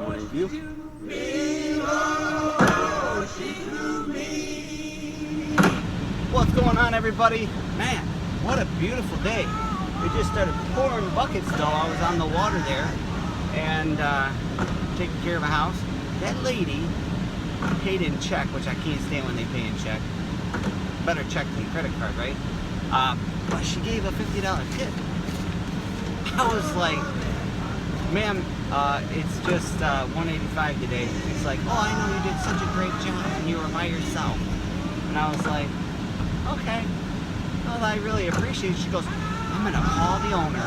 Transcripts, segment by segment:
review. What's going on, everybody? Man, what a beautiful day. It just started pouring buckets though. I was on the water there and taking care of a house. That lady paid in check, which I can't stand when they pay in check. Better check than credit card, right? But she gave a $50 tip. I was like, ma'am, it's just $185 today. She's like, oh, I know you did such a great job and you were by yourself. And I was like, okay, well, I really appreciate it. She goes, I'm gonna call the owner.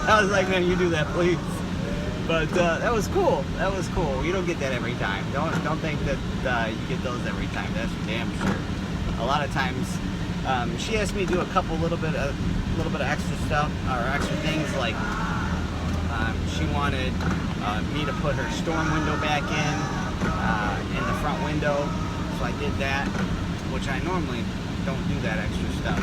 I was like, man, you do that, please. But that was cool. That was cool. You don't get that every time. Don't think that you get those every time. That's for damn sure. A lot of times, she asked me to do a couple little bit of extra stuff or extra things, like she wanted me to put her storm window back in the front window, so I did that, which I normally don't do that extra stuff.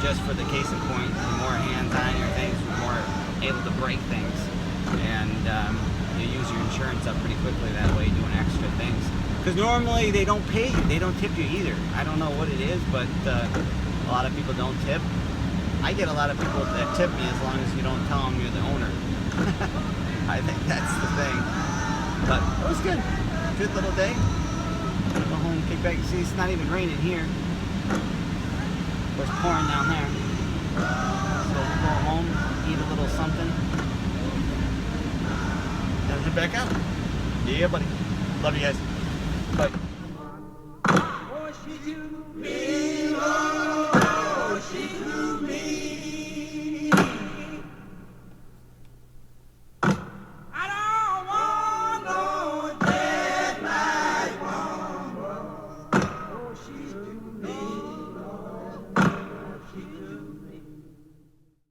Just for the case in point, the more hands-on your things, the more able to break things, and you use your insurance up pretty quickly that way doing extra things. Because normally they don't pay you, they don't tip you either. I don't know what it is, but a lot of people don't tip. I get a lot of people that tip me as long as you don't tell them you're the owner. I think that's the thing. But it was good. Good little day. Gonna go home, kick back. You see, it's not even raining here. Of course, pouring down there. So we'll go home, eat a little something, and head back out. Yeah, buddy. Love you guys. Bye.